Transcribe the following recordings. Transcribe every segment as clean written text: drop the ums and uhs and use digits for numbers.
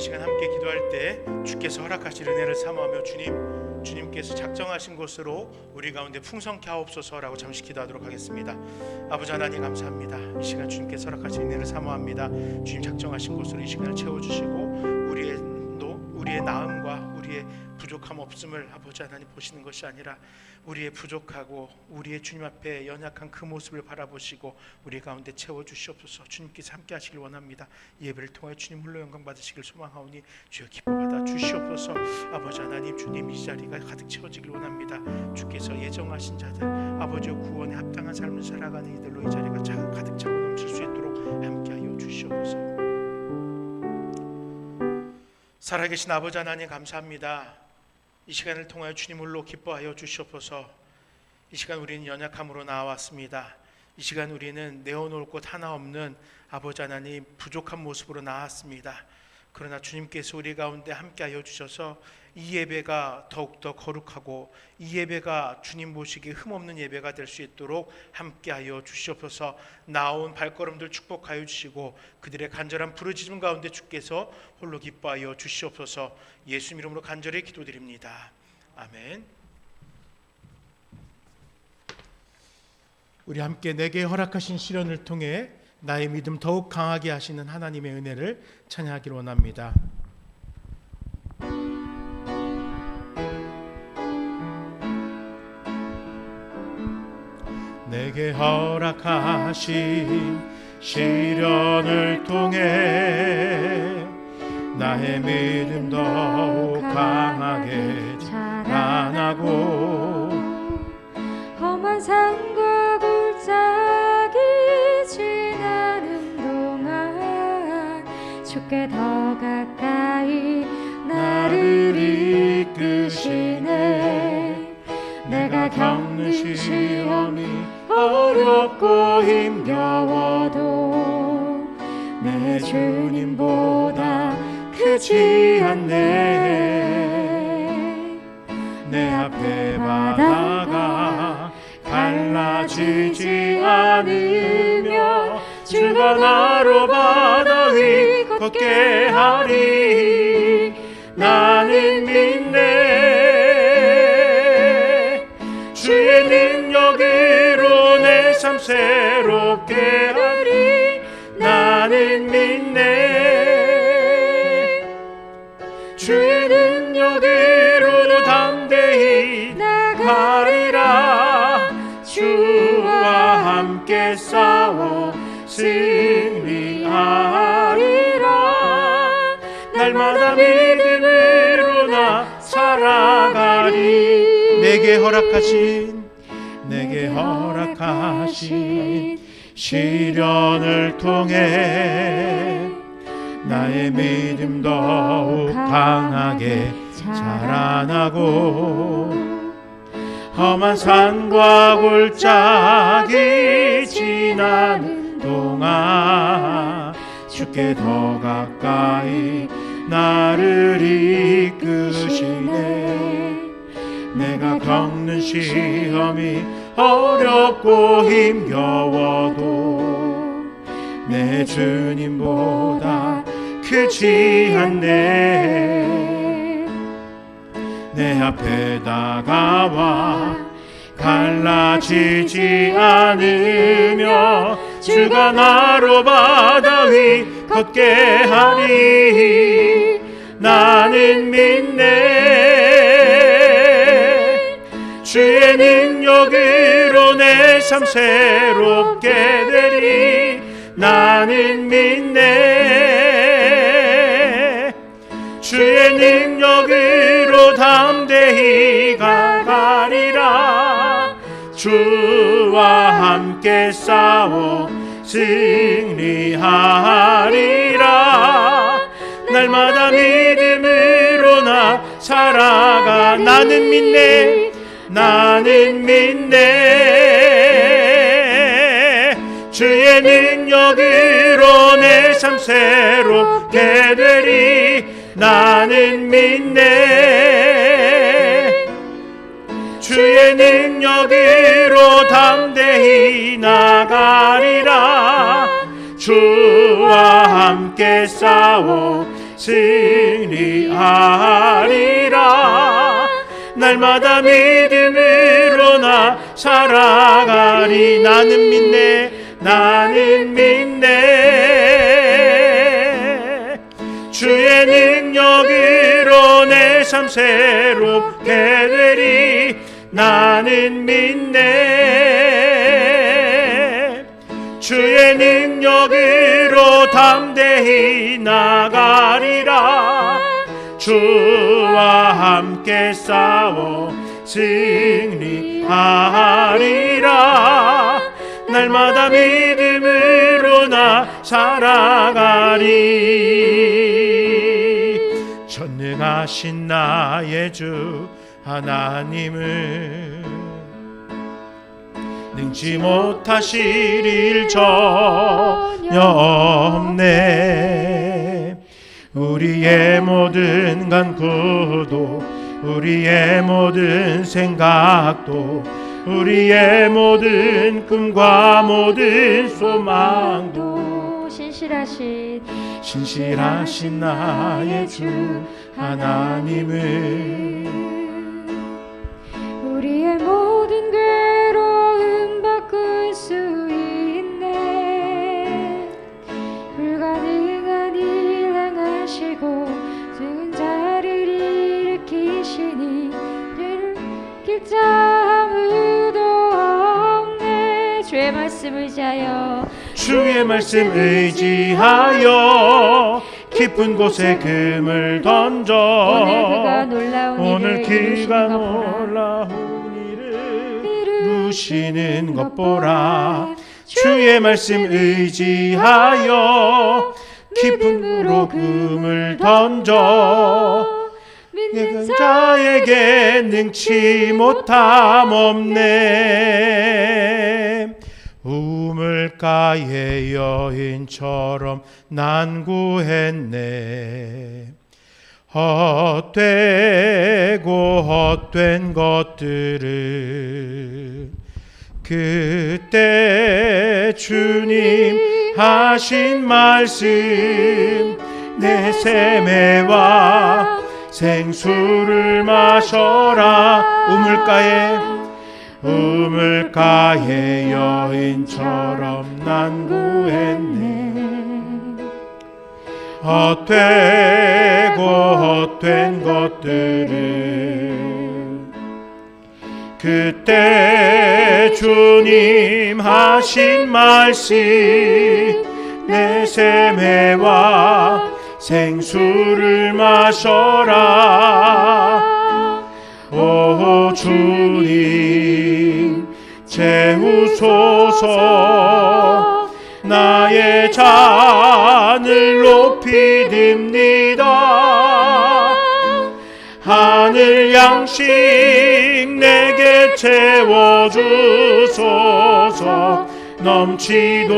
시간 함께 기도할 때 주께서 허락하실 은혜를 사모하며 주님께서 작정하신 곳으로 우리 가운데 풍성케 하옵소서라고 잠시 기도하도록 하겠습니다. 아버지 하나님 감사합니다. 이 시간 주님께서 허락하신 은혜를 사모합니다. 주님 작정하신 곳으로 이 시간을 채워주시고 우리의 나음과 우리의 부족함 없음을 아버지 하나님 보시는 것이 아니라 우리의 부족하고 우리의 주님 앞에 연약한 그 모습을 바라보시고 우리 가운데 채워주시옵소서. 주님께서 함께 하시길 원합니다. 이 예배를 통해 주님 홀로 영광 받으시길 소망하오니 주여 기뻐받아 주시옵소서. 아버지 하나님 주님 이 자리가 가득 채워지길 원합니다. 주께서 예정하신 자들 아버지의 구원에 합당한 삶을 살아가는 이들로 이 자리가 가득 차고 넘칠 수 있도록 함께하여 주시옵소서. 살아계신 아버지 하나님 감사합니다. 이 시간을 통하여 주님 홀로 기뻐하여 주시옵소서. 이 시간 우리는 연약함으로 나왔습니다. 이 시간 우리는 내어놓을 곳 하나 없는 아버지 하나님 부족한 모습으로 나왔습니다. 그러나 주님께서 우리 가운데 함께하여 주셔서 이 예배가 더욱더 거룩하고 이 예배가 주님 보시기에 흠없는 예배가 될 수 있도록 함께하여 주시옵소서. 나온 발걸음들 축복하여 주시고 그들의 간절한 부르짖음 가운데 주께서 홀로 기뻐하여 주시옵소서. 예수 이름으로 간절히 기도드립니다. 아멘. 우리 함께 내게 허락하신 시련을 통해 나의 믿음 더욱 강하게 하시는 하나님의 은혜를 찬양하기를 원합니다. 내게 허락하신 시련을 통해 나의 믿음 더욱 강하게 자라나고 험한 산과 골짜기 지나는 동안 주께 더 가까이 나를 이끄시네. 내가 겪는 시험이 어렵고 힘겨워도 내 주님보다 크지 않네. 내 앞에 바다가 갈라지지 않으며 주가 나로 바다 위 걷게 하리. 나는 믿네. 주의 능력으로 내 삶 새롭게 하리. 나는 믿네. 주의 능력으로 담대히 나가리라. 주와 함께 싸워 승리하리라. 날마다 믿음으로 나 살아가리. 내게 허락하신 시련을 통해 나의 믿음 더욱 강하게 자라나고 험한 산과 골짜기 지나는 동안 주께 더 가까이 나를 이끄시네. 내가 겪는 시험이 어렵고 힘겨워도 내 주님보다 크지 않네. 내 앞에 다가와 갈라지지 않으며 주가 나로 바다 위 걷게 하리. 나는 믿네. 주의 능력으로 내 삶 새롭게 되리. 나는 믿네. 주의 능력으로 담대히 가가리라. 주와 함께 싸워 승리하리라. 날마다 믿음으로 나 살아가. 나는 믿네. 주의 능력으로 내 삶 새롭게 되리. 나는 믿네. 주의 능력으로 담대히 나가리라. 주와 함께 싸워 승리하리라. 날마다 믿음으로 나 살아가리. 나는 믿네, 나는 믿네. 주의 능력으로 내 삶 새롭게 되리. 나는 믿네. 주의 능력으로 담대히 나가리라. 주와 함께 싸워 승리하리라. 날마다 믿음으로 나 살아가리. 전능하신 나의 주 하나님을 능치 못하실 일 전혀 없네. 우리의 모든 간구도, 우리의 모든 생각도, 우리의 모든 꿈과 모든 소망도 신실하신 나의 주 하나님을 우리의 모든 괴로움 바꿀 수 있네. 불가능한 일 행하시고 죽은 자를 일으키시니 일으킬 자 아무도 없네. 주의 말씀 의지하여, 주의 말씀 의지하여 깊은 곳에 금을 던져 오늘 그가 놀라운 일을 이루시는 것 보라. 주의 말씀 의지하여 깊은 곳으로 금을 던져 믿는 자에게 능치 못함 없네. 우물가의 여인처럼 난구했네. 헛되고 헛된 것들을 그때 주님 하신 말씀 내 샘에와 생수를 마셔라. 우물가의 여인처럼 난구했네. 헛되고 헛된 것들을 그때 주님 하신 말씀 내 샘에와 생수를 마셔라. 오 주님 채우소서. 나의 잔을 높이 듭니다. 하늘 양식 내게 채워주소서. 넘치도록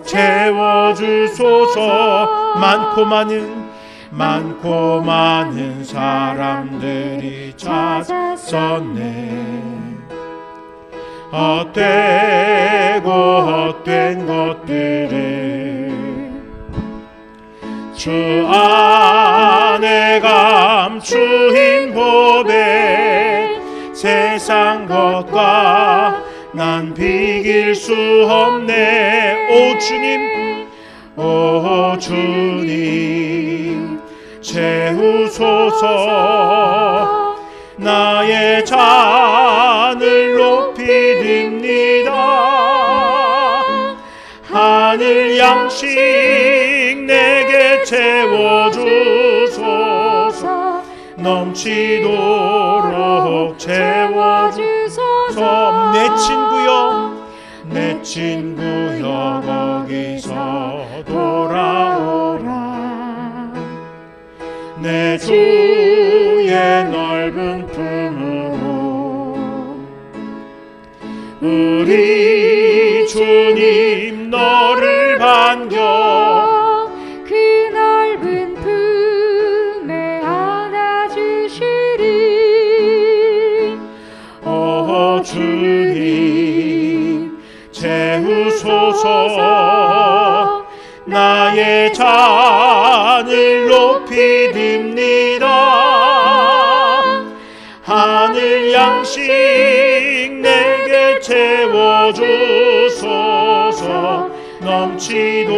채워주소서. 많고 많은 사람들이 찾았었네. 헛되고 헛된 것들을 주 안에 감추인 보배 세상 것과 난 비길 수 없네. 오 주님 채우소서. 나의 잔을 높이 듭니다. 하늘 양식 내게 채워주소서. 넘치도록 채워주소서. 내 친구여 거기서 돌아오라. 내 주의 넓은 품으로 우리 주님 너를 반겨 그 넓은 품에 안아주시리. 오 주님 채우소서. 나의 잔을 양식 내게 채워주소서. 넘치도록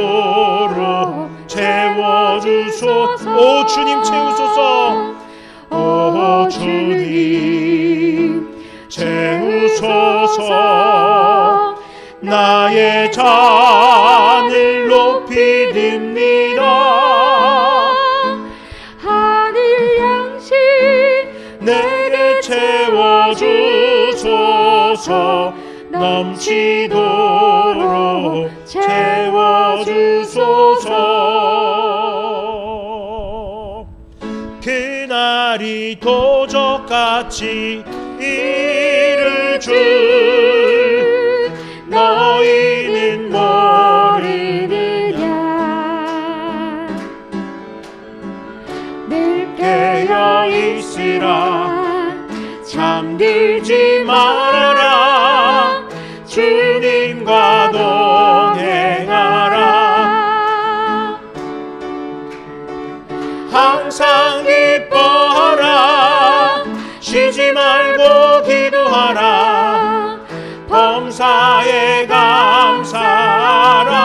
채워주소서. 오 주님 채우소서. 오 주님 채우소서. 나의 잔을 높이 듭니다. 하늘 양식 내게 채워주소서. 넘치도록 채워주소서. 그날이 도적같이 이를 줄 너희는 모르느냐. 늘 깨어 있으라. 잠들지 말아라. 주님과 동행하라. 항상 기뻐하라. 쉬지 말고 기도하라. 범사에 감사하라.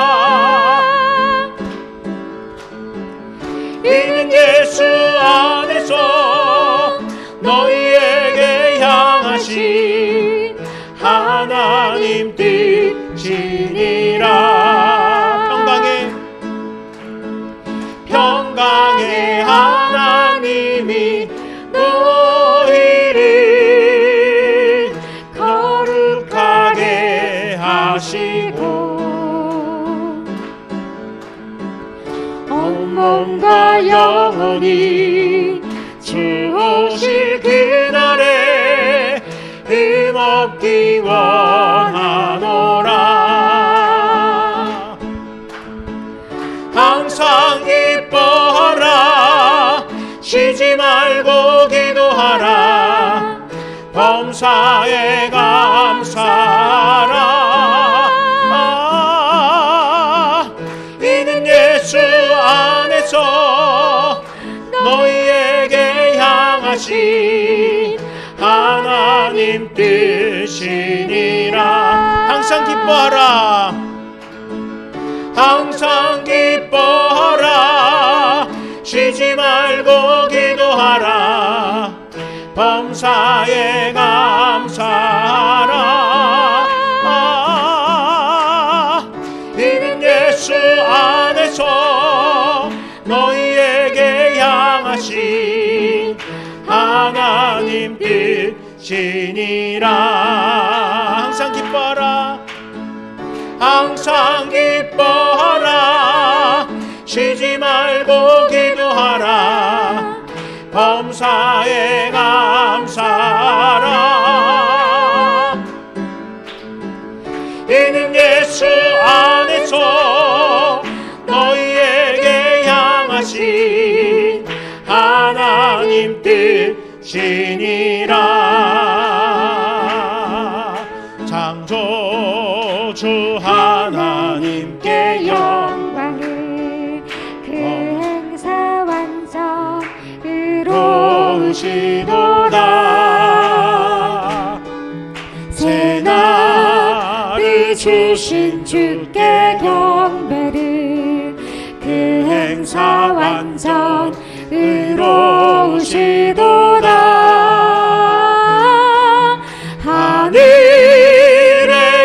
이는 예수 안에서 너희에게 향하신 하나님 뜻이니라. 평강의 하나님이 너희를 거룩하게 하시고 온몸과 영혼이 주오실 그날에 힘없기 원하노라. 항상 기뻐하라. 쉬지 말고 기도하라. 범사에 감사하라. 이는 예수 안에서 너희에게 향하신 하나님 뜻이니라. 항상 기뻐하라. 항상 기뻐하라. 쉬지 말고 기도하라. 범사에 감사하라. 이는 예수 안에서 너희에게 향하신 하나님 뜻이니라. 항상 기뻐하라. 항상 기뻐하라. 쉬지 말고 기도하라. 범사에 감사하라. 이는 예수 안에서 너희에게 향하신 하나님 뜻이니라. 창조주 하나님께 영광을 그 행사 완전으로 오시도다. 새날을 주신 주께 경배를 그 행사 완전으로 오시도다. 하늘에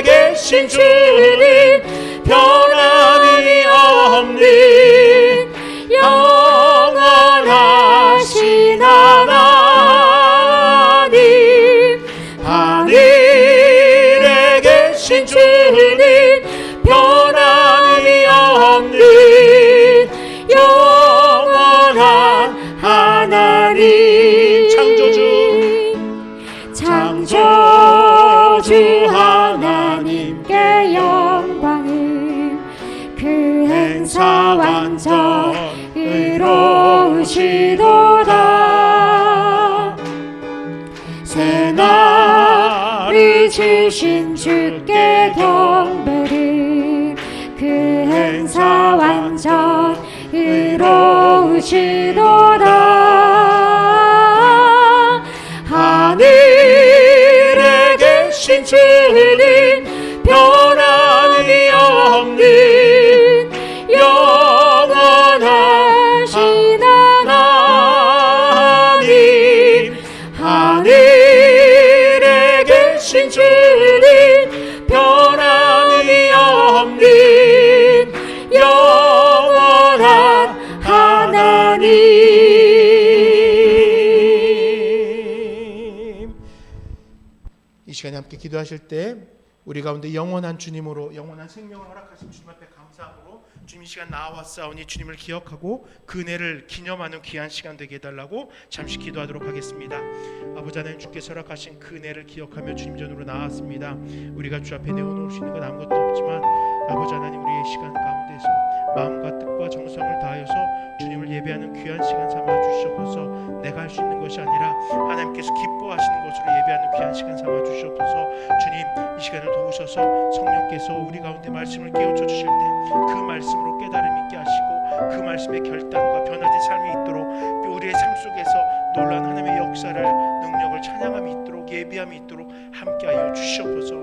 계신 주님 변함이 없는 영원하신 하나님. 하늘에 계신 주님 변함이 없는 영원한 하나님. 창조주 하나님께 영광을 그 행사 완전으로 오시도다. 새날을 주신 주께 경배를 그 행사 완전으로 오시도다. 하늘 주님 변함이 없는 영원하신 하나님 하늘에 계신 주님 변함이 없는 영원한 하나님. 이 시간에 함께 기도하실 때 우리 가운데 영원한 주님으로 영원한 생명을 허락하신 주님 앞에 감사함으로 주님 이 시간 나와싸우니 주님을 기억하고 그 은혜를 기념하는 귀한 시간 되게 해달라고 잠시 기도하도록 하겠습니다. 아버지 하나님, 주께서 허락하신 그 은혜를 기억하며 주님 전으로 나왔습니다. 우리가 주 앞에 내어놓을 수 있는 건 아무것도 없지만 아버지 하나님, 우리의 시간 가운데서 마음과 뜻과 정성을 다하여서 주님을 예배하는 귀한 시간 삼아 주시옵소서. 내가 할 수 있는 것이 아니라 하나님께서 기뻐하시는 것으로 예배하는 귀한 시간 삼아 주시옵소서. 주님, 이 시간을 도우셔서 성령께서 우리 가운데 말씀을 깨우쳐 주실 때 그 말씀으로 깨달음 있게 하시고 그 말씀의 결단과 변화된 삶이 있도록, 우리의 삶 속에서 놀라운 하나님의 역사를, 능력을 찬양함이 있도록, 예비함이 있도록 함께하여 주시옵소서.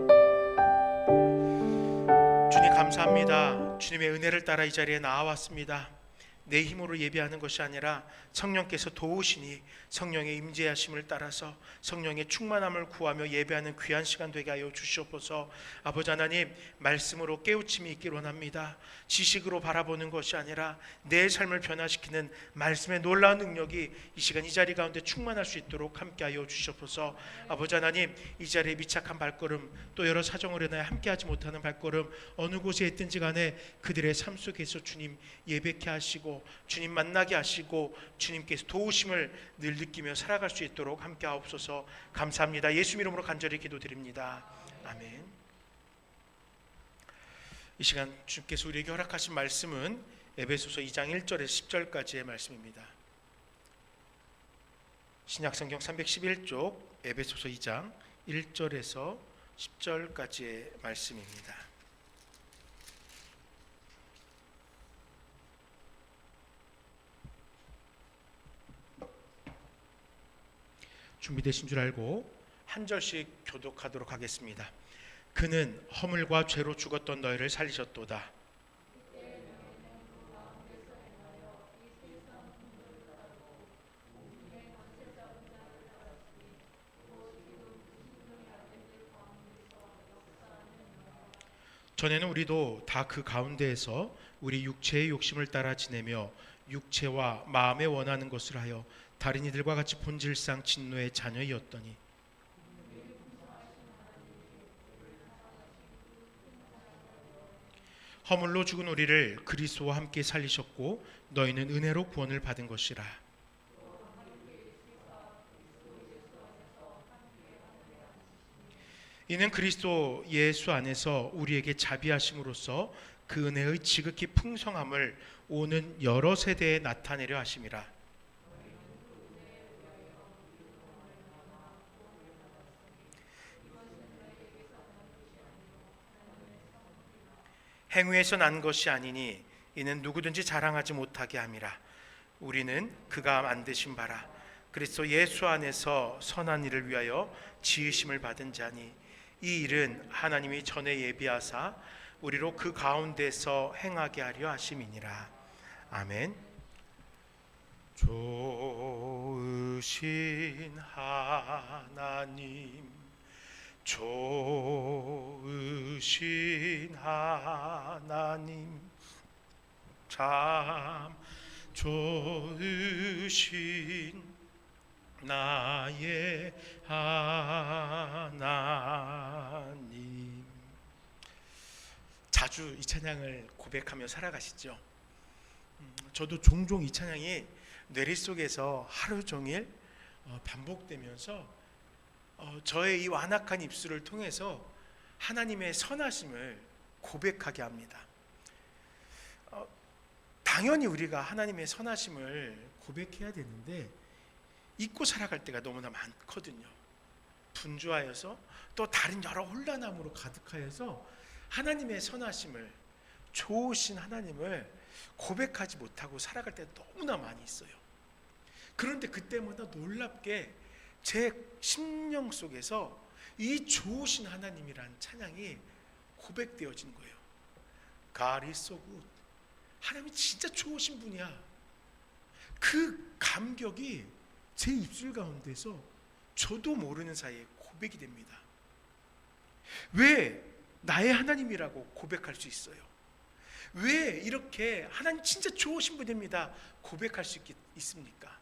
주님 감사합니다. 주님의 은혜를 따라 이 자리에 나와왔습니다. 내 힘으로 예배하는 것이 아니라 성령께서 도우시니 성령의 임재하심을 따라서 성령의 충만함을 구하며 예배하는 귀한 시간 되게 하여 주시옵소서. 아버지 하나님, 말씀으로 깨우침이 있기를 원합니다. 지식으로 바라보는 것이 아니라 내 삶을 변화시키는 말씀의 놀라운 능력이 이 시간 이 자리 가운데 충만할 수 있도록 함께하여 주시옵소서. 아버지 하나님, 이 자리에 미착한 발걸음, 또 여러 사정으로 인하여 함께하지 못하는 발걸음, 어느 곳에 있든지 간에 그들의 삶 속에서 주님 예배케 하시고 주님 만나게 하시고 주님께서 도우심을 늘 느끼며 살아갈 수 있도록 함께 하옵소서. 감사합니다. 예수 이름으로 간절히 기도드립니다. 아멘. 이 시간 주께서 우리에게 허락하신 말씀은 에베소서 2장 1절에서 10절까지의 말씀입니다. 신약성경 311쪽 에베소서 2장 1절에서 10절까지의 말씀입니다. 준비되신 줄 알고 한 절씩 교독하도록 하겠습니다. 그는 허물과 죄로 죽었던 너희를 살리셨도다. 전에는 우리도 다 그 가운데에서 우리 육체의 욕심을 따라 지내며 육체와 마음에 원하는 것을 하여 다른 이들과 같이 본질상 진노의 자녀이었더니 허물로 죽은 우리를 그리스도와 함께 살리셨고 너희는 은혜로 구원을 받은 것이라. 이는 그리스도 예수 안에서 우리에게 자비하심으로써 그 은혜의 지극히 풍성함을 오는 여러 세대에 나타내려 하심이라. 행위에서 난 것이 아니니 이는 누구든지 자랑하지 못하게 함이라. 우리는 그가 만드신 바라 그리스도 예수 안에서 선한 일을 위하여 지으심을 받은 자니 이 일은 하나님이 전에 예비하사 우리로 그 가운데서 행하게 하려 하심이니라. 아멘. 좋으신 하나님, 좋으신 하나님, 참 좋으신 나의 하나님. 자주 이 찬양을 고백하며 살아가시죠. 저도 종종 이 찬양이 뇌리 속에서 하루 종일 반복되면서 저의 이 완악한 입술을 통해서 하나님의 선하심을 고백하게 합니다. 당연히 우리가 하나님의 선하심을 고백해야 되는데 잊고 살아갈 때가 너무나 많거든요. 분주하여서 또 다른 여러 혼란함으로 가득하여서 하나님의 선하심을, 좋으신 하나님을 고백하지 못하고 살아갈 때가 너무나 많이 있어요. 그런데 그때마다 놀랍게 제 심령 속에서 이 좋으신 하나님이란 찬양이 고백되어진 거예요. God is so good. 하나님이 진짜 좋으신 분이야. 그 감격이 제 입술 가운데서 저도 모르는 사이에 고백이 됩니다. 왜 나의 하나님이라고 고백할 수 있어요? 왜 이렇게 하나님 진짜 좋으신 분입니다 고백할 수 있습니까?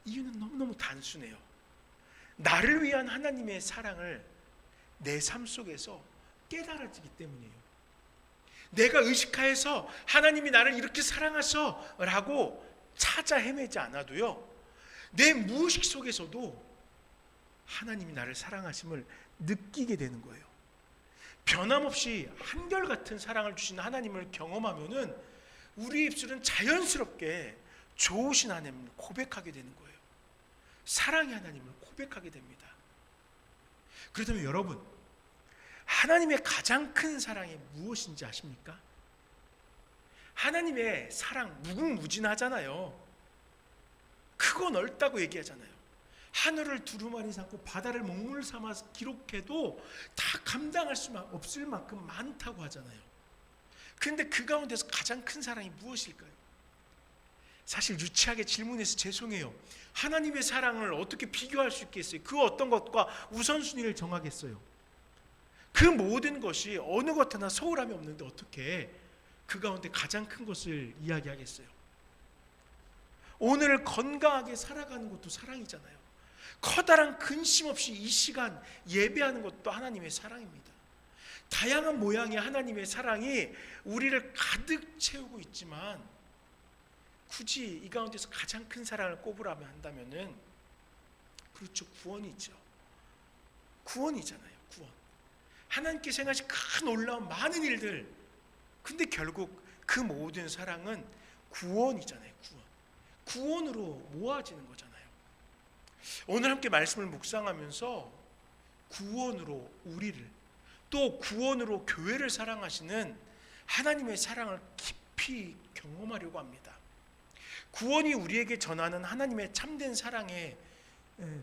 이유는 너무너무 단순해요. 나를 위한 하나님의 사랑을 내 삶 속에서 깨달아지기 때문이에요. 내가 의식하여서 하나님이 나를 이렇게 사랑하셔 라고 찾아 헤매지 않아도요, 내 무의식 속에서도 하나님이 나를 사랑하심을 느끼게 되는 거예요. 변함없이 한결같은 사랑을 주신 하나님을 경험하면은 우리 입술은 자연스럽게 좋으신 하나님을 고백하게 되는 거예요. 사랑의 하나님을 고백하게 됩니다. 그렇다면 여러분, 하나님의 가장 큰 사랑이 무엇인지 아십니까? 하나님의 사랑 무궁무진하잖아요. 크고 넓다고 얘기하잖아요. 하늘을 두루마리 삼고 바다를 먹물 삼아서 기록해도 다 감당할 수 없을 만큼 많다고 하잖아요. 그런데 그 가운데서 가장 큰 사랑이 무엇일까요? 사실 유치하게 질문해서 죄송해요. 하나님의 사랑을 어떻게 비교할 수 있겠어요? 그 어떤 것과 우선순위를 정하겠어요? 그 모든 것이 어느 것 하나 소홀함이 없는데 어떻게 그 가운데 가장 큰 것을 이야기하겠어요? 오늘 건강하게 살아가는 것도 사랑이잖아요. 커다란 근심 없이 이 시간 예배하는 것도 하나님의 사랑입니다. 다양한 모양의 하나님의 사랑이 우리를 가득 채우고 있지만 굳이 이 가운데서 가장 큰 사랑을 꼽으라면 한다면은 그렇죠, 구원이죠. 구원이잖아요. 구원. 하나님께서 행하신 큰 놀라운 많은 일들, 근데 결국 그 모든 사랑은 구원이잖아요. 구원으로 모아지는 거잖아요. 오늘 함께 말씀을 묵상하면서 구원으로 우리를, 또 구원으로 교회를 사랑하시는 하나님의 사랑을 깊이 경험하려고 합니다. 구원이 우리에게 전하는 하나님의 참된 사랑의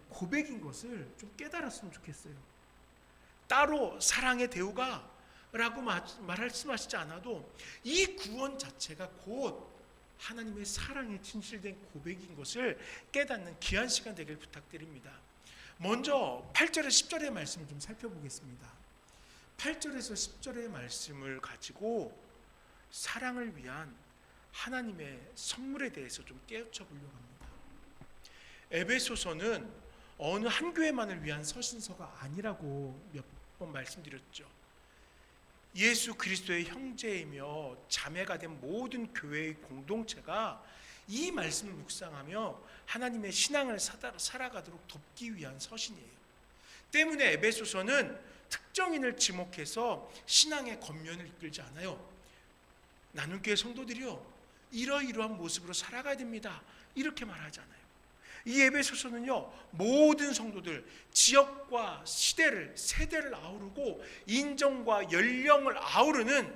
고백인 것을 좀 깨달았으면 좋겠어요. 따로 사랑의 대우가 라고 말씀하시지 않아도 이 구원 자체가 곧 하나님의 사랑에 진실된 고백인 것을 깨닫는 귀한 시간 되길 부탁드립니다. 먼저 8절에 10절의 말씀을 좀 살펴보겠습니다. 8절에서 10절의 말씀을 가지고 사랑을 위한 하나님의 선물에 대해서 좀 깨우쳐 보려고 합니다. 에베소서는 어느 한 교회만을 위한 서신서가 아니라고 몇 번 말씀드렸죠. 예수 그리스도의 형제이며 자매가 된 모든 교회의 공동체가 이 말씀을 묵상하며 하나님의 신앙을 살아가도록 돕기 위한 서신이에요. 때문에 에베소서는 특정인을 지목해서 신앙의 겉면을 이끌지 않아요. 나눔교회 성도들이요, 이러이러한 모습으로 살아가야 됩니다, 이렇게 말하지 않아요. 이 에베소서는요, 모든 성도들, 지역과 시대를, 세대를 아우르고 인종과 연령을 아우르는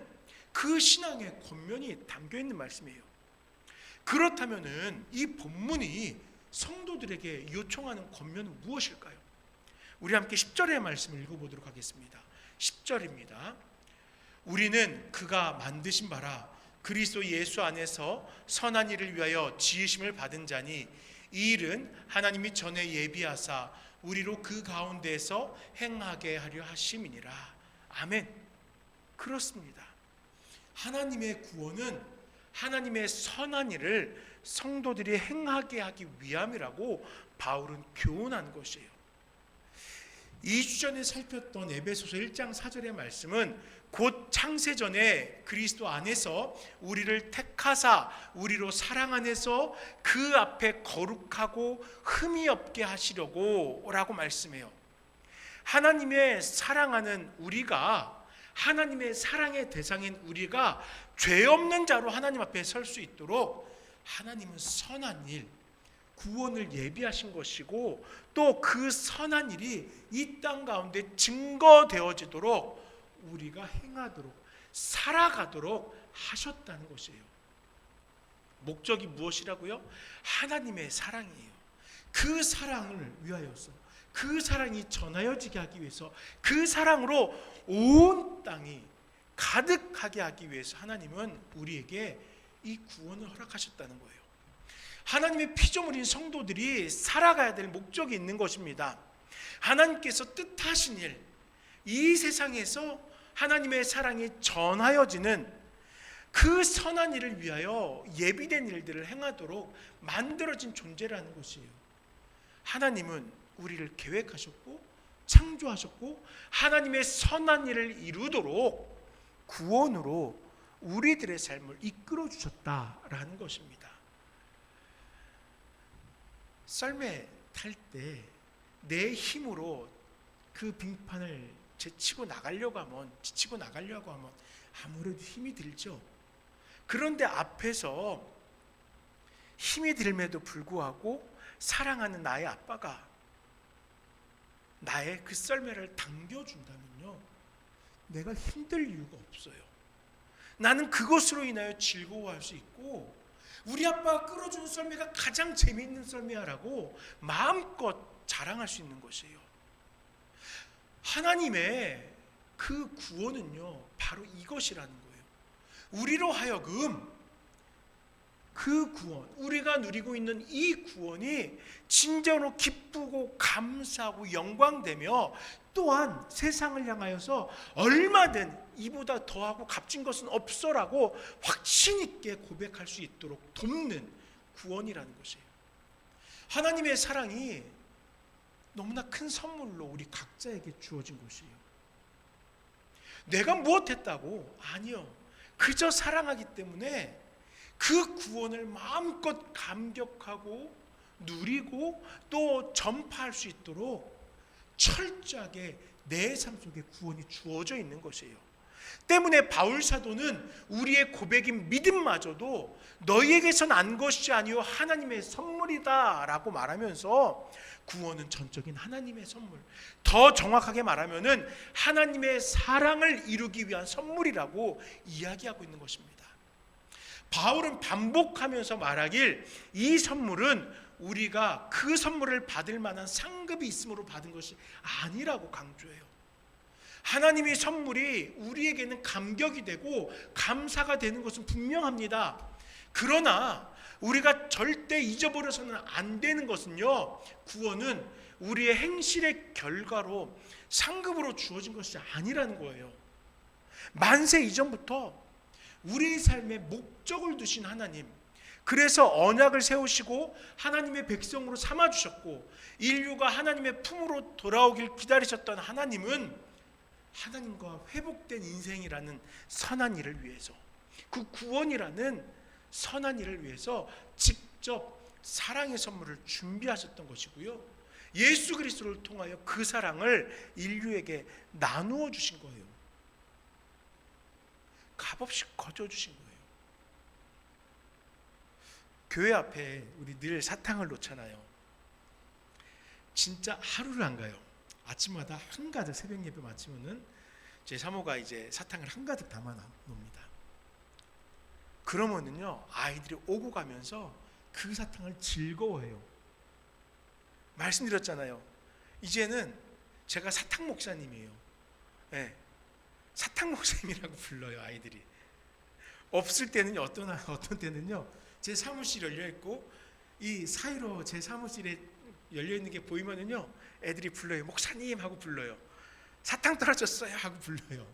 그 신앙의 겉면이 담겨있는 말씀이에요. 그렇다면은 이 본문이 성도들에게 요청하는 겉면은 무엇일까요? 우리 함께 10절의 말씀을 읽어보도록 하겠습니다. 10절입니다. 우리는 그가 만드신 바라 그리스도 예수 안에서 선한 일을 위하여 지으심을 받은 자니 이 일은 하나님이 전에 예비하사 우리로 그 가운데서 행하게 하려 하심이니라. 아멘. 그렇습니다. 하나님의 구원은 하나님의 선한 일을 성도들이 행하게 하기 위함이라고 바울은 교훈한 것이에요. 2주 전에 살폈던 에베소서 1장 4절의 말씀은 곧 창세전에 그리스도 안에서 우리를 택하사 우리로 사랑 안에서 그 앞에 거룩하고 흠이 없게 하시려고 라고 말씀해요. 하나님의 사랑하는 우리가, 하나님의 사랑의 대상인 우리가 죄 없는 자로 하나님 앞에 설 수 있도록 하나님은 선한 일, 구원을 예비하신 것이고 또 그 선한 일이 이 땅 가운데 증거되어지도록 우리가 행하도록, 살아가도록 하셨다는 것이에요. 목적이 무엇이라고요? 하나님의 사랑이에요. 그 사랑을 위하여서, 그 사랑이 전하여지게 하기 위해서, 그 사랑으로 온 땅이 가득하게 하기 위해서 하나님은 우리에게 이 구원을 허락하셨다는 거예요. 하나님의 피조물인 성도들이 살아가야 될 목적이 있는 것입니다. 하나님께서 뜻하신 일, 이 세상에서 하나님의 사랑이 전하여지는 그 선한 일을 위하여 예비된 일들을 행하도록 만들어진 존재라는 것이에요. 하나님은 우리를 계획하셨고 창조하셨고 하나님의 선한 일을 이루도록 구원으로 우리들의 삶을 이끌어 주셨다라는 것입니다. 썰매 탈 때 내 힘으로 그 빙판을 지치고 나가려고 하면 아무래도 힘이 들죠. 그런데 앞에서 힘이 들면도 불구하고 사랑하는 나의 아빠가 나의 그 썰매를 당겨준다면요, 내가 힘들 이유가 없어요. 나는 그것으로 인하여 즐거워할 수 있고, 우리 아빠가 끌어주는 썰매가 가장 재미있는 썰매야라고 마음껏 자랑할 수 있는 것이에요. 하나님의 그 구원은요, 바로 이것이라는 거예요. 우리로 하여금 그 구원, 우리가 누리고 있는 이 구원이 진정으로 기쁘고 감사하고 영광되며, 또한 세상을 향하여서 얼마든 이보다 더하고 값진 것은 없어라고 확신 있게 고백할 수 있도록 돕는 구원이라는 것이에요. 하나님의 사랑이 너무나 큰 선물로 우리 각자에게 주어진 것이에요. 내가 무엇했다고? 아니요. 그저 사랑하기 때문에 그 구원을 마음껏 감격하고 누리고 또 전파할 수 있도록 철저하게 내 삶 속에 구원이 주어져 있는 것이에요. 때문에 바울 사도는 우리의 고백인 믿음마저도 너희에게서 난 것이 아니요 하나님의 선물이다 라고 말하면서, 구원은 전적인 하나님의 선물, 더 정확하게 말하면은 하나님의 사랑을 이루기 위한 선물이라고 이야기하고 있는 것입니다. 바울은 반복하면서 말하길, 이 선물은 우리가 그 선물을 받을 만한 상급이 있음으로 받은 것이 아니라고 강조해요. 하나님의 선물이 우리에게는 감격이 되고 감사가 되는 것은 분명합니다. 그러나 우리가 절대 잊어버려서는 안 되는 것은요, 구원은 우리의 행실의 결과로 상급으로 주어진 것이 아니라는 거예요. 만세 이전부터 우리의 삶에 목적을 두신 하나님, 그래서 언약을 세우시고 하나님의 백성으로 삼아주셨고 인류가 하나님의 품으로 돌아오길 기다리셨던 하나님은 하나님과 회복된 인생이라는 선한 일을 위해서, 그 구원이라는 선한 일을 위해서 직접 사랑의 선물을 준비하셨던 것이고요, 예수 그리스도를 통하여 그 사랑을 인류에게 나누어 주신 거예요. 값없이 거저 주신 거예요. 교회 앞에 우리 늘 사탕을 놓잖아요. 진짜 하루를 안 가요. 아침마다 한가득, 새벽 예배 마치면은 제 사모가 이제 사탕을 한가득 담아 놓습니다. 그러면은요, 아이들이 오고 가면서 그 사탕을 즐거워해요. 말씀드렸잖아요. 이제는 제가 사탕 목사님이에요. 네, 사탕 목사님이라고 불러요, 아이들이. 없을 때는요, 어떤 때는요, 제 사무실 열려 있고 이 사이로 제 사무실에 열려 있는 게 보이면은요, 애들이 불러요. 목사님 하고 불러요. 사탕 떨어졌어요 하고 불러요.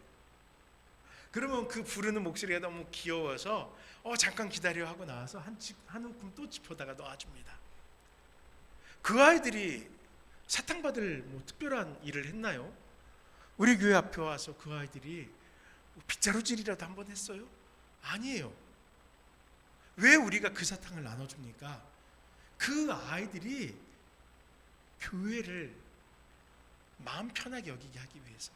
그러면 그 부르는 목소리가 너무 귀여워서 잠깐 기다려 하고 나와서 한 움큼 또 짚어다가 놔줍니다. 그 아이들이 사탕 받을 뭐 특별한 일을 했나요? 우리 교회 앞에 와서 그 아이들이 빗자루질이라도 한번 했어요? 아니에요. 왜 우리가 그 사탕을 나눠줍니까? 그 아이들이 교회를 마음 편하게 여기게 하기 위해서,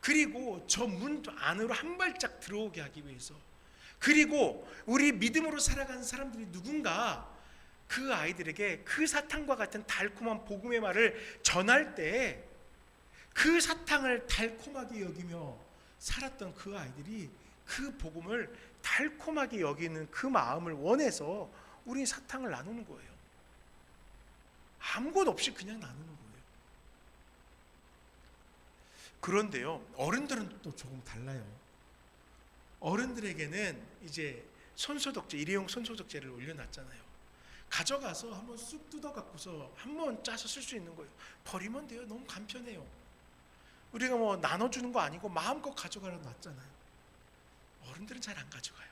그리고 저 문 안으로 한 발짝 들어오게 하기 위해서, 그리고 우리 믿음으로 살아가는 사람들이 누군가 그 아이들에게 그 사탕과 같은 달콤한 복음의 말을 전할 때 그 사탕을 달콤하게 여기며 살았던 그 아이들이 그 복음을 달콤하게 여기는 그 마음을 원해서 우리 사탕을 나누는 거예요. 아무것 없이 그냥 나누는 거예요. 그런데요, 어른들은 또 조금 달라요. 어른들에게는 이제 손소독제, 일회용 손소독제를 올려놨잖아요. 가져가서 한번 쑥 뜯어 갖고서 한번 짜서 쓸 수 있는 거예요. 버리면 돼요. 너무 간편해요. 우리가 뭐 나눠주는 거 아니고 마음껏 가져가라 놨잖아요. 어른들은 잘 안 가져가요.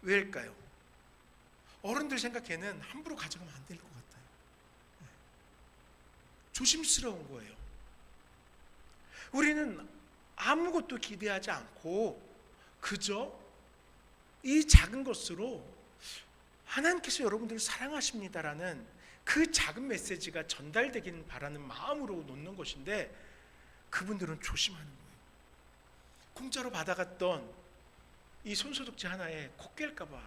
왜일까요? 어른들 생각에는 함부로 가져가면 안 될 것 같아요. 조심스러운 거예요. 우리는 아무것도 기대하지 않고 그저 이 작은 것으로 하나님께서 여러분들을 사랑하십니다라는 그 작은 메시지가 전달되기를 바라는 마음으로 놓는 것인데, 그분들은 조심하는 거예요. 공짜로 받아갔던 이 손소독제 하나에 코 깰까 봐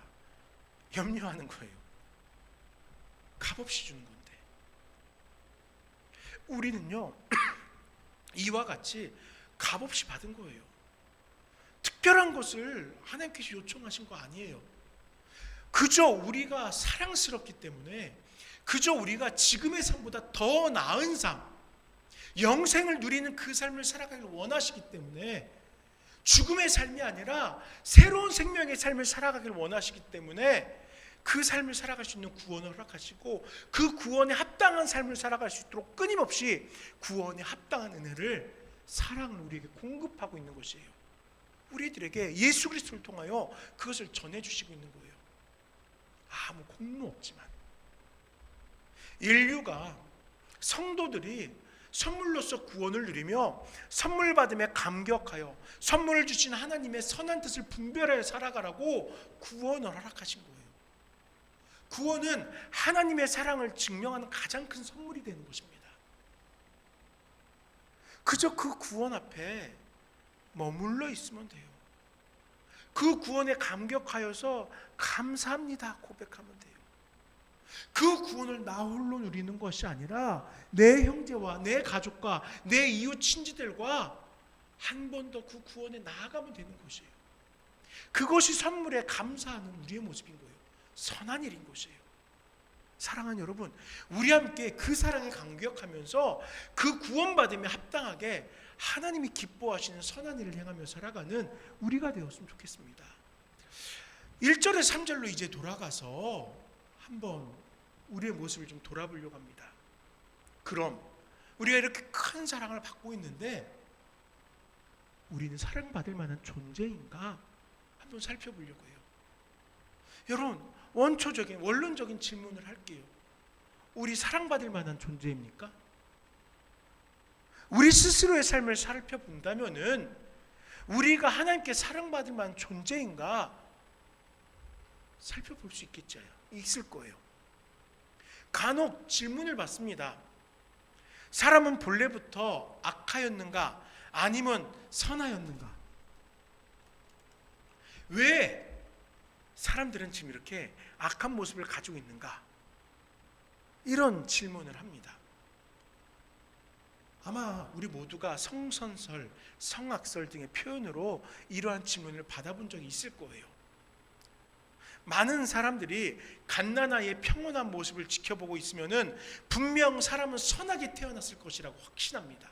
염려하는 거예요. 값없이 주는 건데. 우리는요 이와 같이 값없이 받은 거예요. 특별한 것을 하나님께서 요청하신 거 아니에요. 그저 우리가 사랑스럽기 때문에, 그저 우리가 지금의 삶보다 더 나은 삶, 영생을 누리는 그 삶을 살아가길 원하시기 때문에, 죽음의 삶이 아니라 새로운 생명의 삶을 살아가길 원하시기 때문에 그 삶을 살아갈 수 있는 구원을 허락하시고, 그 구원에 합당한 삶을 살아갈 수 있도록 끊임없이 구원에 합당한 은혜를, 사랑을 우리에게 공급하고 있는 것이에요. 우리들에게 예수 그리스도를 통하여 그것을 전해주시고 있는 거예요. 아무 공로 없지만. 인류가, 성도들이 선물로서 구원을 누리며 선물 받음에 감격하여 선물을 주신 하나님의 선한 뜻을 분별하여 살아가라고 구원을 허락하신 거예요. 구원은 하나님의 사랑을 증명하는 가장 큰 선물이 되는 것입니다. 그저 그 구원 앞에 머물러 있으면 돼요. 그 구원에 감격하여서 감사합니다 고백하면 돼요. 그 구원을 나 홀로 누리는 것이 아니라 내 형제와 내 가족과 내 이웃 친지들과 한 번 더 그 구원에 나아가면 되는 것이에요. 그것이 선물에 감사하는 우리의 모습인 거예요. 선한 일인 것이에요. 사랑하는 여러분, 우리 함께 그 사랑에 감격하면서 그 구원받음에 합당하게 하나님이 기뻐하시는 선한 일을 행하며 살아가는 우리가 되었으면 좋겠습니다. 1절에서 3절로 이제 돌아가서 한번 우리의 모습을 좀 돌아보려고 합니다. 그럼 우리가 이렇게 큰 사랑을 받고 있는데 우리는 사랑받을 만한 존재인가 한번 살펴보려고 해요. 여러분, 원초적인 원론적인 질문을 할게요. 우리 사랑받을 만한 존재입니까? 우리 스스로의 삶을 살펴본다면은 우리가 하나님께 사랑받을 만한 존재인가 살펴볼 수 있을 거예요. 간혹 질문을 받습니다. 사람은 본래부터 악하였는가 아니면 선하였는가? 왜 사람들은 지금 이렇게 악한 모습을 가지고 있는가? 이런 질문을 합니다. 아마 우리 모두가 성선설, 성악설 등의 표현으로 이러한 질문을 받아본 적이 있을 거예요. 많은 사람들이 갓난아이의 평온한 모습을 지켜보고 있으면은 분명 사람은 선하게 태어났을 것이라고 확신합니다.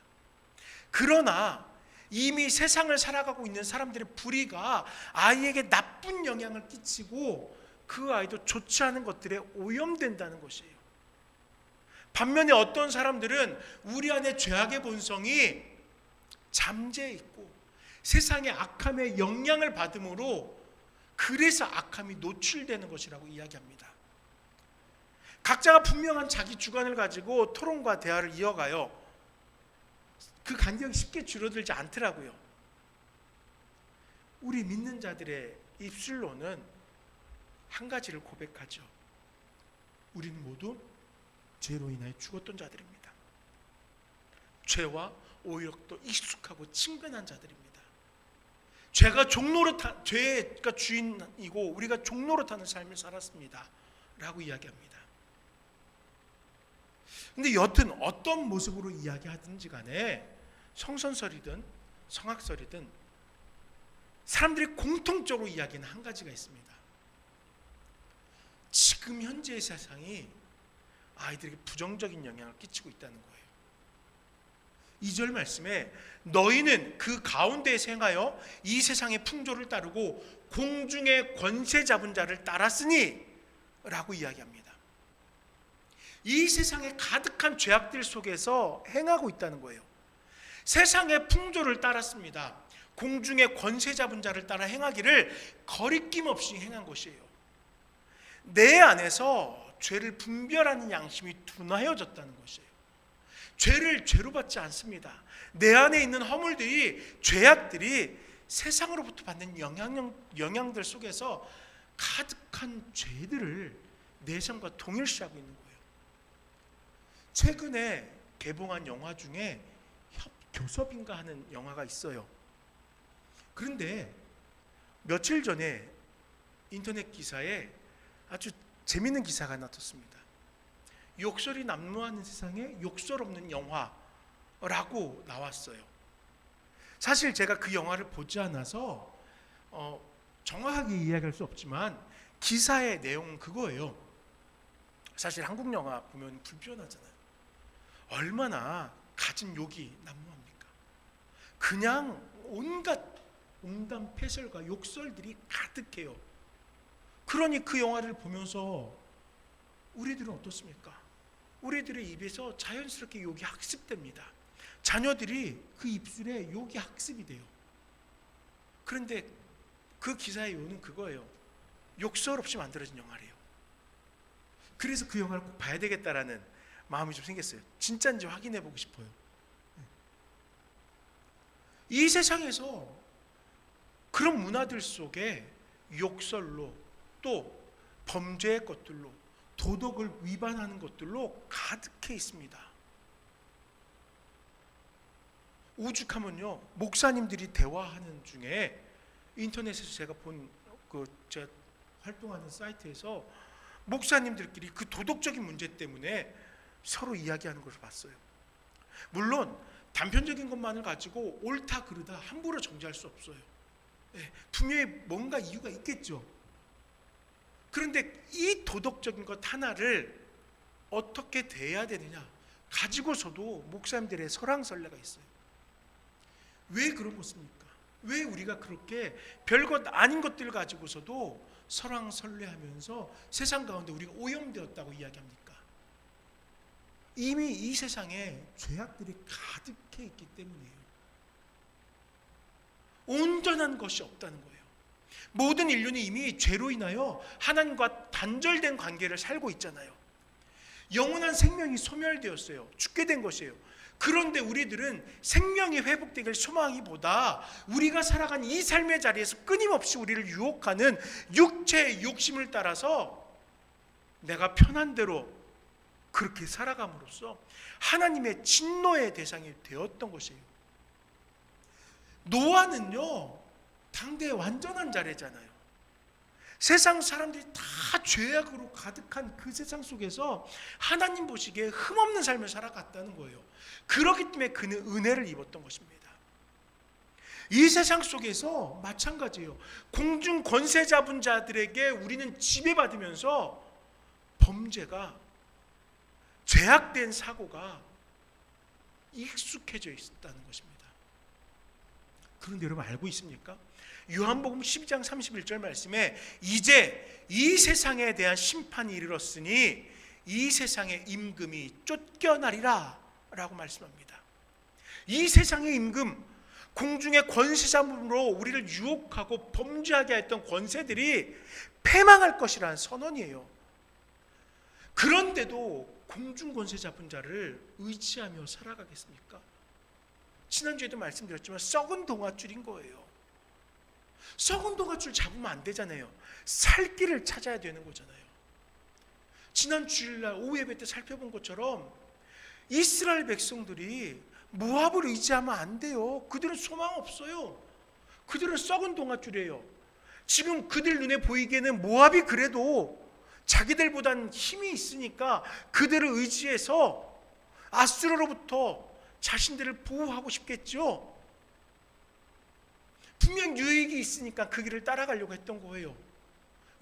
그러나 이미 세상을 살아가고 있는 사람들의 불의가 아이에게 나쁜 영향을 끼치고 그 아이도 좋지 않은 것들에 오염된다는 것이에요. 반면에 어떤 사람들은 우리 안에 죄악의 본성이 잠재해 있고 세상의 악함의 영향을 받음으로 그래서 악함이 노출되는 것이라고 이야기합니다. 각자가 분명한 자기 주관을 가지고 토론과 대화를 이어가요. 그 간격이 쉽게 줄어들지 않더라고요. 우리 믿는 자들의 입술로는 한 가지를 고백하죠. 우리는 모두 죄로 인하여 죽었던 자들입니다. 죄와 오히려 또 익숙하고 친근한 자들입니다. 죄가 주인이고 우리가 종노릇하는 삶을 살았습니다 라고 이야기합니다. 근데 여튼 어떤 모습으로 이야기하든지 간에 성선설이든 성악설이든 사람들이 공통적으로 이야기하는 한 가지가 있습니다. 지금 현재의 세상이 아이들에게 부정적인 영향을 끼치고 있다는 거예요. 2절 말씀에 너희는 그 가운데에서 행하여 이 세상의 풍조를 따르고 공중의 권세 잡은 자를 따랐으니 라고 이야기합니다. 이 세상에 가득한 죄악들 속에서 행하고 있다는 거예요. 세상의 풍조를 따랐습니다. 공중의 권세 잡은 자를 따라 행하기를 거리낌 없이 행한 것이에요. 내 안에서 죄를 분별하는 양심이 둔하여졌다는 것이에요. 죄를 죄로 받지 않습니다. 내 안에 있는 허물들이, 죄악들이 세상으로부터 받는 영향들 속에서 가득한 죄들을 내 삶과 동일시하고 있는 거예요. 최근에 개봉한 영화 중에 교섭인가 하는 영화가 있어요. 그런데 며칠 전에 인터넷 기사에 아주 재밌는 기사가 나왔습니다. 욕설이 난무하는 세상에 욕설 없는 영화라고 나왔어요. 사실 제가 그 영화를 보지 않아서 정확하게 이야기할 수 없지만 기사의 내용은 그거예요. 사실 한국 영화 보면 불편하잖아요. 얼마나 가진 욕이 난무합니까? 그냥 온갖 옹담패설과 욕설들이 가득해요. 그러니 그 영화를 보면서 우리들은 어떻습니까? 우리들의 입에서 자연스럽게 욕이 학습됩니다. 자녀들이 그 입술에 욕이 학습이 돼요. 그런데 그 기사의 요는 그거예요. 욕설 없이 만들어진 영화래요. 그래서 그 영화를 꼭 봐야 되겠다라는 마음이 좀 생겼어요. 진짜인지 확인해 보고 싶어요. 이 세상에서 그런 문화들 속에 욕설로 또 범죄의 것들로 도덕을 위반하는 것들로 가득해 있습니다. 오죽하면요, 목사님들이 대화하는 중에 인터넷에서 제가 본 제가 활동하는 사이트에서 목사님들끼리 그 도덕적인 문제 때문에 서로 이야기하는 것을 봤어요. 물론 단편적인 것만을 가지고 옳다 그르다 함부로 정죄할 수 없어요. 분명히 뭔가 이유가 있겠죠. 그런데 이 도덕적인 것 하나를 어떻게 대해야 되느냐 가지고서도 목사님들의 설왕설래가 있어요. 왜 그런 것입니까? 왜 우리가 그렇게 별것 아닌 것들을 가지고서도 설왕설래하면서 세상 가운데 우리가 오염되었다고 이야기합니까? 이미 이 세상에 죄악들이 가득해 있기 때문이에요. 온전한 것이 없다는 거예요. 모든 인류는 이미 죄로 인하여 하나님과 단절된 관계를 살고 있잖아요. 영원한 생명이 소멸되었어요. 죽게 된 것이에요. 그런데 우리들은 생명이 회복되길 소망하기보다 우리가 살아간 이 삶의 자리에서 끊임없이 우리를 유혹하는 육체의 욕심을 따라서 내가 편한 대로 그렇게 살아감으로써 하나님의 진노의 대상이 되었던 것이에요. 노아는요, 당대의 완전한 자래잖아요. 세상 사람들이 다 죄악으로 가득한 그 세상 속에서 하나님 보시기에 흠없는 삶을 살아갔다는 거예요. 그렇기 때문에 그는 은혜를 입었던 것입니다. 이 세상 속에서 마찬가지예요. 공중 권세 잡은 자들에게 우리는 지배받으면서 범죄가, 죄악된 사고가 익숙해져 있다는 것입니다. 그런데 여러분 알고 있습니까? 요한복음 12장 31절 말씀에 이제 이 세상에 대한 심판이 이르렀으니 이 세상의 임금이 쫓겨나리라 라고 말씀합니다. 이 세상의 임금, 공중의 권세자로 우리를 유혹하고 범죄하게 했던 권세들이 패망할 것이라는 선언이에요. 그런데도 공중 권세 잡은 자를 의지하며 살아가겠습니까? 지난주에도 말씀드렸지만 썩은 동아줄인 거예요. 썩은 동아줄 잡으면 안 되잖아요. 살 길을 찾아야 되는 거잖아요. 지난 주일날 오후 예배 때 살펴본 것처럼 이스라엘 백성들이 모압을 의지하면 안 돼요. 그들은 소망 없어요. 그들은 썩은 동아줄이에요. 지금 그들 눈에 보이기에는 모압이 그래도 자기들보다는 힘이 있으니까 그들을 의지해서 아수르로부터 자신들을 보호하고 싶겠죠. 분명 유익이 있으니까 그 길을 따라가려고 했던 거예요.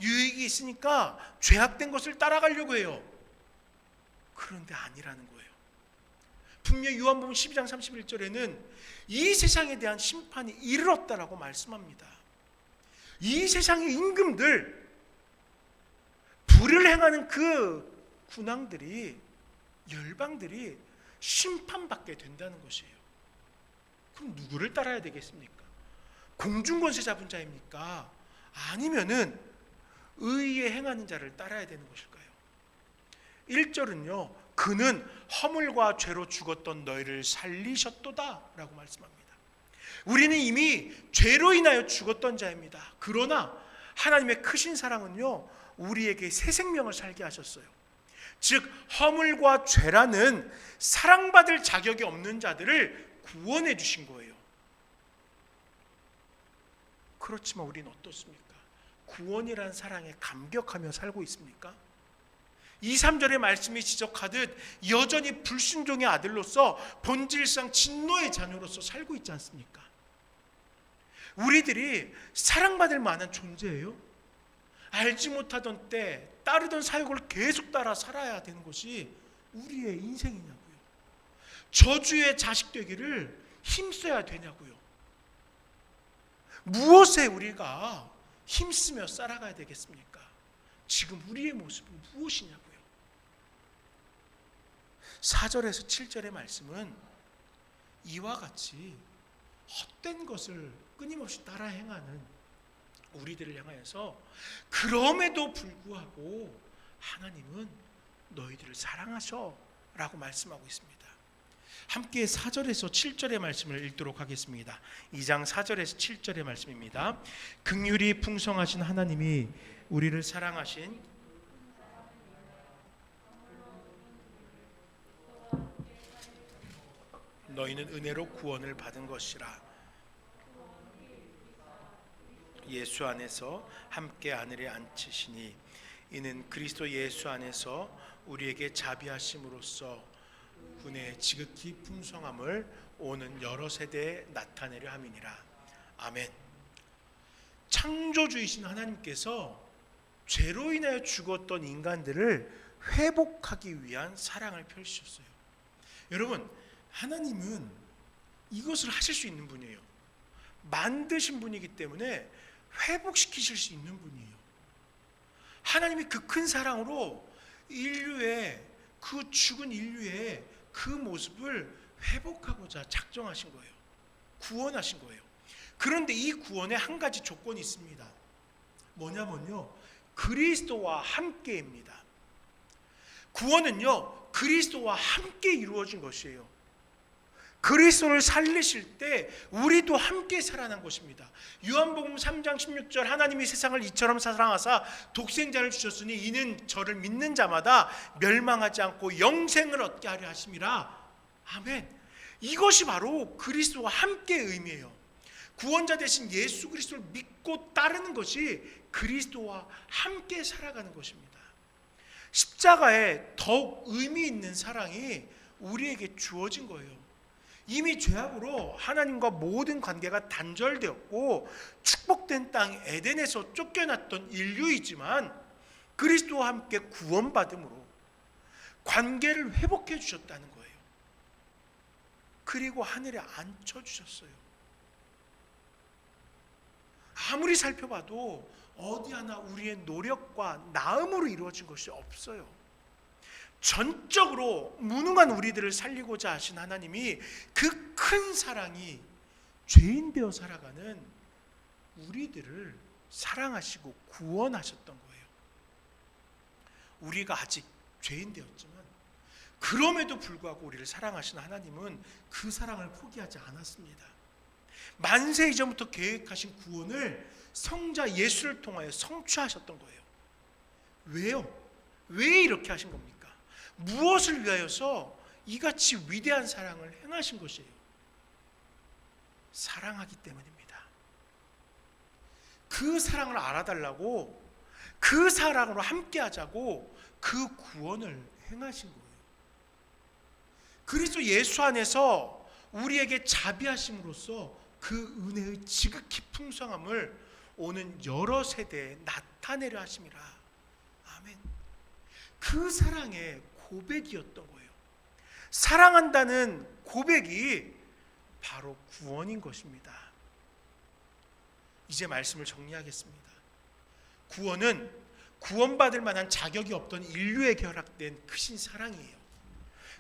유익이 있으니까 죄악된 것을 따라가려고 해요. 그런데 아니라는 거예요. 분명히 요한복음 12장 31절에는 이 세상에 대한 심판이 이르렀다라고 말씀합니다. 이 세상의 임금들, 불을 행하는 그 군왕들이, 열방들이 심판받게 된다는 것이에요. 그럼 누구를 따라야 되겠습니까? 공중권세 잡은 자입니까? 아니면은 의에 행하는 자를 따라야 되는 것일까요? 1절은요, 그는 허물과 죄로 죽었던 너희를 살리셨도다 라고 말씀합니다. 우리는 이미 죄로 인하여 죽었던 자입니다. 그러나 하나님의 크신 사랑은요, 우리에게 새 생명을 살게 하셨어요. 즉 허물과 죄라는 사랑받을 자격이 없는 자들을 구원해 주신 거예요. 그렇지만 우리는 어떻습니까? 구원이란 사랑에 감격하며 살고 있습니까? 2, 3절의 말씀이 지적하듯 여전히 불순종의 아들로서 본질상 진노의 자녀로서 살고 있지 않습니까? 우리들이 사랑받을 만한 존재예요? 알지 못하던 때 따르던 사역을 계속 따라 살아야 되는 것이 우리의 인생이냐고요. 저주의 자식 되기를 힘써야 되냐고요. 무엇에 우리가 힘쓰며 살아가야 되겠습니까? 지금 우리의 모습은 무엇이냐고요. 4절에서 7절의 말씀은 이와 같이 헛된 것을 끊임없이 따라 행하는 우리들을 향하여서 그럼에도 불구하고 하나님은 너희들을 사랑하셔 라고 말씀하고 있습니다. 함께 4절에서 7절의 말씀을 읽도록 하겠습니다. 2장 4절에서 7절의 말씀입니다. 긍휼이 풍성하신 하나님이 우리를 사랑하신 너희는 은혜로 구원을 받은 것이라. 예수 안에서 함께 하늘에 앉히시니 이는 그리스도 예수 안에서 우리에게 자비하심으로써 은혜의 지극히 풍성함을 오는 여러 세대에 나타내려 함이니라. 아멘. 창조주이신 하나님께서 죄로 인하여 죽었던 인간들을 회복하기 위한 사랑을 펼치셨어요. 여러분, 하나님은 이것을 하실 수 있는 분이에요. 만드신 분이기 때문에 회복시키실 수 있는 분이에요. 하나님이 그 큰 사랑으로 인류의, 그 죽은 인류의 그 모습을 회복하고자 작정하신 거예요. 구원하신 거예요. 그런데 이 구원에 한 가지 조건이 있습니다. 뭐냐면요, 그리스도와 함께입니다. 구원은요, 그리스도와 함께 이루어진 것이에요. 그리스도를 살리실 때 우리도 함께 살아난 것입니다. 요한복음 3장 16절 하나님이 세상을 이처럼 사랑하사 독생자를 주셨으니 이는 저를 믿는 자마다 멸망하지 않고 영생을 얻게 하려 하심이라. 아멘. 이것이 바로 그리스도와 함께의 의미예요. 구원자 되신 예수 그리스도를 믿고 따르는 것이 그리스도와 함께 살아가는 것입니다. 십자가에 더욱 의미 있는 사랑이 우리에게 주어진 거예요. 이미 죄악으로 하나님과 모든 관계가 단절되었고 축복된 땅 에덴에서 쫓겨났던 인류이지만 그리스도와 함께 구원받음으로 관계를 회복해 주셨다는 거예요. 그리고 하늘에 앉혀주셨어요. 아무리 살펴봐도 어디 하나 우리의 노력과 나음으로 이루어진 것이 없어요. 전적으로 무능한 우리들을 살리고자 하신 하나님이 그 큰 사랑이 죄인 되어 살아가는 우리들을 사랑하시고 구원하셨던 거예요. 우리가 아직 죄인 되었지만 그럼에도 불구하고 우리를 사랑하신 하나님은 그 사랑을 포기하지 않았습니다. 만세 이전부터 계획하신 구원을 성자 예수를 통하여 성취하셨던 거예요. 왜요? 왜 이렇게 하신 겁니까? 무엇을 위하여서 이같이 위대한 사랑을 행하신 것이에요? 사랑하기 때문입니다. 그 사랑을 알아달라고, 그 사랑으로 함께하자고 그 구원을 행하신 거예요. 그리스도 예수 안에서 우리에게 자비하심으로써 그 은혜의 지극히 풍성함을 오는 여러 세대에 나타내려 하심이라. 아멘. 그 사랑의 고백이었던 거예요. 사랑한다는 고백이 바로 구원인 것입니다. 이제 말씀을 정리하겠습니다. 구원은 구원받을 만한 자격이 없던 인류에게 허락된 크신 사랑이에요.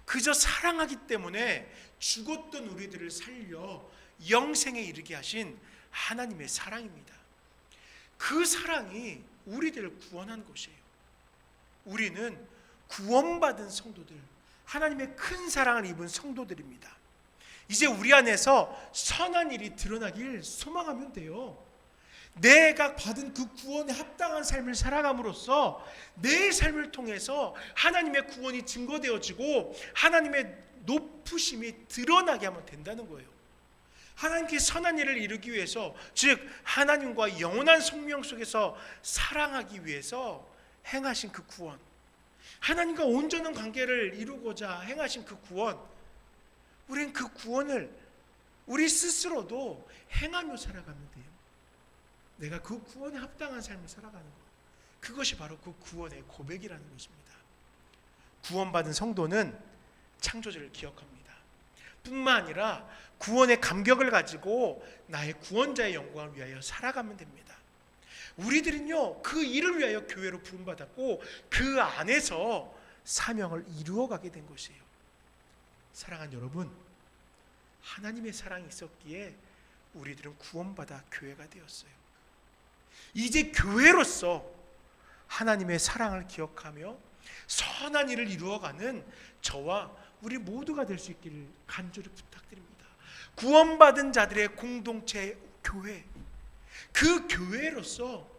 그저 사랑하기 때문에 죽었던 우리들을 살려 영생에 이르게 하신 하나님의 사랑입니다. 그 사랑이 우리들을 구원한 것이에요. 우리는 구원받은 성도들, 하나님의 큰 사랑을 입은 성도들입니다. 이제 우리 안에서 선한 일이 드러나길 소망하면 돼요. 내가 받은 그 구원에 합당한 삶을 살아감으로써 내 삶을 통해서 하나님의 구원이 증거되어지고 하나님의 높으심이 드러나게 하면 된다는 거예요. 하나님께 선한 일을 이루기 위해서, 즉 하나님과 영원한 성령 속에서 사랑하기 위해서 행하신 그 구원, 하나님과 온전한 관계를 이루고자 행하신 그 구원, 우리는 그 구원을 우리 스스로도 행하며 살아가면 돼요. 내가 그 구원에 합당한 삶을 살아가는 것, 그것이 바로 그 구원의 고백이라는 것입니다. 구원받은 성도는 창조주를 기억합니다. 뿐만 아니라 구원의 감격을 가지고 나의 구원자의 영광을 위하여 살아가면 됩니다. 우리들은요, 그 일을 위하여 교회로 부름받았고 그 안에서 사명을 이루어가게 된 것이에요. 사랑하는 여러분, 하나님의 사랑이 있었기에 우리들은 구원받아 교회가 되었어요. 이제 교회로서 하나님의 사랑을 기억하며 선한 일을 이루어가는 저와 우리 모두가 될 수 있기를 간절히 부탁드립니다. 구원받은 자들의 공동체 교회, 그 교회로서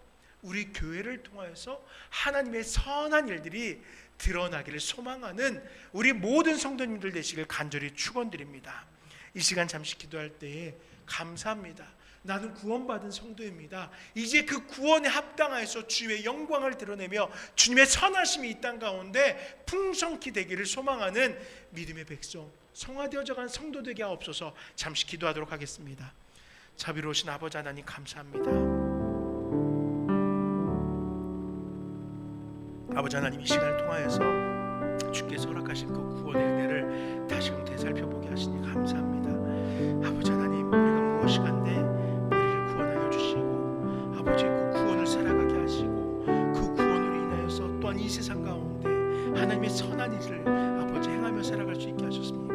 우리 교회를 통하여서 하나님의 선한 일들이 드러나기를 소망하는 우리 모든 성도님들 되시길 간절히 축원드립니다. 이 시간 잠시 기도할 때에 감사합니다. 나는 구원받은 성도입니다. 이제 그 구원에 합당하여서 주의 영광을 드러내며 주님의 선하심이 이 땅 가운데 풍성히 되기를 소망하는 믿음의 백성, 성화되어져간 성도 되게 하옵소서. 잠시 기도하도록 하겠습니다. 자비로우신 아버지 하나님 감사합니다. 아버지 하나님, 이 시간을 통하여서 주께서 허락하신 그 구원의 은혜를 다시금 되살펴보게 하시니 감사합니다. 아버지 하나님, 우리가 무엇이간데 우리를 구원하여 주시고 아버지 그 구원을 살아가게 하시고 그 구원으로 인하여서 또한 이 세상 가운데 하나님의 선한 일을 아버지 행하며 살아갈 수 있게 하셨습니까?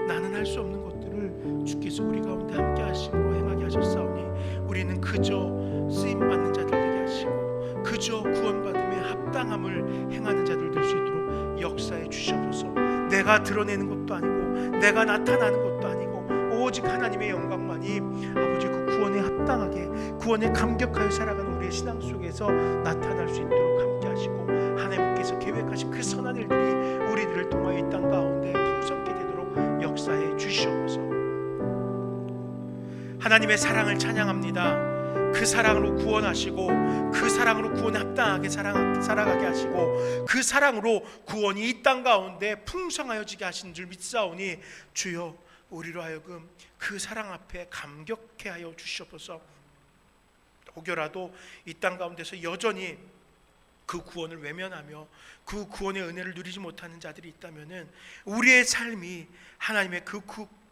나는 할 수 없는 것들을 주께서 우리 가운데 함께 하심으로 행하게 하셨사오니 우리는 그저 쓰임받는 자들 되게 하시고 그저 구원받음에 합당함을 행하는 자들 될 수 있도록 역사해 주시옵소서. 내가 드러내는 것도 아니고 내가 나타나는 것도 아니고 오직 하나님의 영광만이 아버지 그 구원에 합당하게 구원에 감격하여 살아가는 우리의 신앙 속에서 나타날 수 있도록 함께 하시고 하나님께서 계획하신 그 선한 일들이 우리들을 통하여 이 땅 가운데 풍성케 되도록 역사해 주시옵소서. 하나님의 사랑을 찬양합니다. 그 사랑으로 구원하시고 그 사랑으로 구원에 합당하게 살아가게 하시고 그 사랑으로 구원이 이 땅 가운데 풍성하여지게 하신 줄 믿사오니 주여 우리로 하여금 그 사랑 앞에 감격해 하여 주시옵소서. 혹여라도 이 땅 가운데서 여전히 그 구원을 외면하며 그 구원의 은혜를 누리지 못하는 자들이 있다면은 우리의 삶이 하나님의 그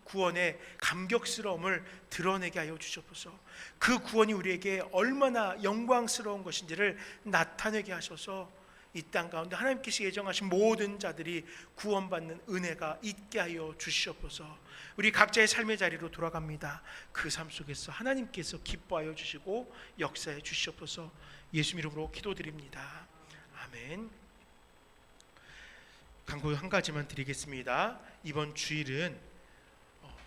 구원의 감격스러움을 드러내게 하여 주시옵소서. 그 구원이 우리에게 얼마나 영광스러운 것인지를 나타내게 하셔서 이 땅 가운데 하나님께서 예정하신 모든 자들이 구원받는 은혜가 있게 하여 주시옵소서. 우리 각자의 삶의 자리로 돌아갑니다. 그 삶 속에서 하나님께서 기뻐하여 주시고 역사해 주시옵소서. 예수 이름으로 기도드립니다. 아멘. 간구 한 가지만 드리겠습니다. 이번 주일은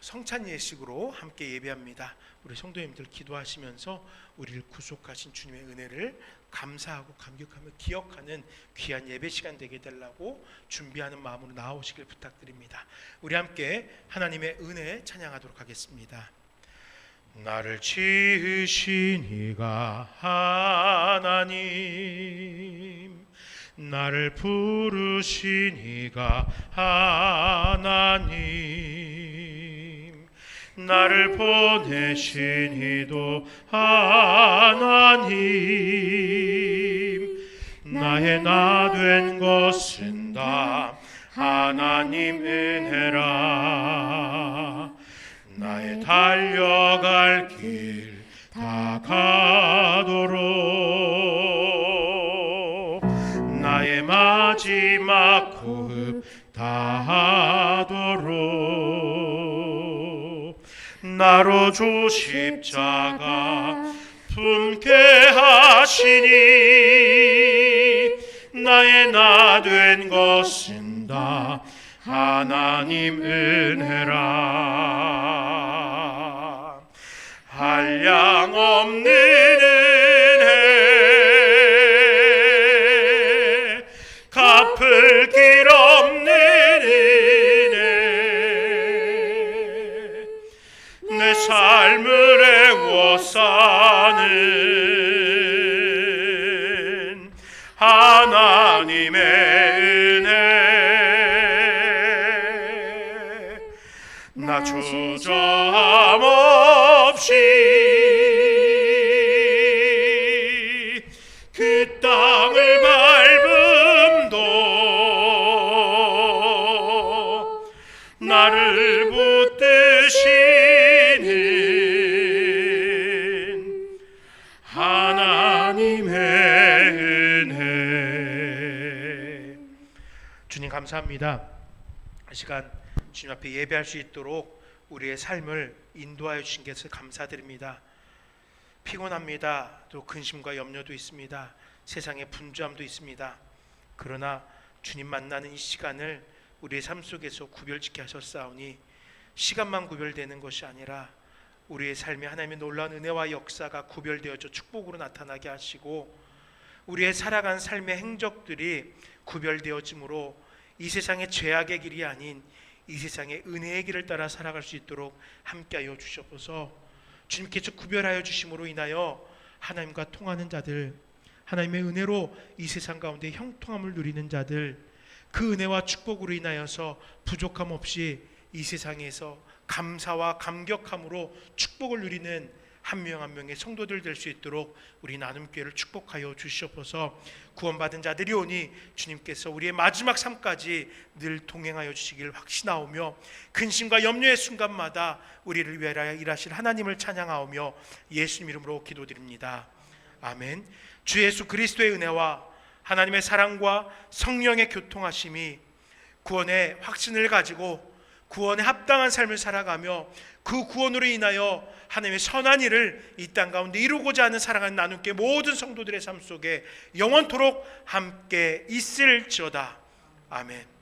성찬 예식으로 함께 예배합니다. 우리 성도님들 기도하시면서 우리를 구속하신 주님의 은혜를 감사하고 감격하며 기억하는 귀한 예배 시간 되게 되려고 준비하는 마음으로 나오시길 부탁드립니다. 우리 함께 하나님의 은혜 찬양하도록 하겠습니다. 나를 지으신 이가 하나님, 나를 부르신 이가 하나님, 나를 보내신 이도 하나님, 나의 나 된 것은 다 하나님 은혜라. 나의 달려갈 길 다가도록 나의 마지막 호흡 다하도록 나로 주 십자가 품게 하시니 나의 나 된 것은 다 하나님 은혜라. 한량없는 은혜 갚을 길 없는 은혜 내 삶을 애워 사는 하나님의 은혜 나 주저함 없이 그 땅을 밟음도 나를 붙드시는 하나님의 은혜. 주님 감사합니다. 이 시간 주님 앞에 예배할 수 있도록 우리의 삶을 인도하여 주신 것을 감사드립니다. 피곤합니다. 또 근심과 염려도 있습니다. 세상에 분주함도 있습니다. 그러나 주님 만나는 이 시간을 우리의 삶 속에서 구별짓게 하셨사오니 시간만 구별되는 것이 아니라 우리의 삶에 하나님의 놀라운 은혜와 역사가 구별되어져 축복으로 나타나게 하시고 우리의 살아간 삶의 행적들이 구별되어짐으로 이 세상의 죄악의 길이 아닌 이 세상의 은혜의 길을 따라 살아갈 수 있도록 함께하여 주시옵소서. 주님께서 구별하여 주심으로 인하여 하나님과 통하는 자들, 하나님의 은혜로 이 세상 가운데 형통함을 누리는 자들, 그 은혜와 축복으로 인하여서 부족함 없이 이 세상에서 감사와 감격함으로 축복을 누리는 한 명 한 명의 성도들 될 수 있도록 우리 나눔교회를 축복하여 주시옵소서. 구원받은 자들이 오니 주님께서 우리의 마지막 삶까지 늘 동행하여 주시길 확신하오며 근심과 염려의 순간마다 우리를 위하여 일하실 하나님을 찬양하오며 예수님 이름으로 기도드립니다. 아멘. 주 예수 그리스도의 은혜와 하나님의 사랑과 성령의 교통하심이 구원의 확신을 가지고 구원에 합당한 삶을 살아가며 그 구원으로 인하여 하나님의 선한 일을 이 땅 가운데 이루고자 하는 사랑하는 나눔교회 모든 성도들의 삶 속에 영원토록 함께 있을지어다. 아멘.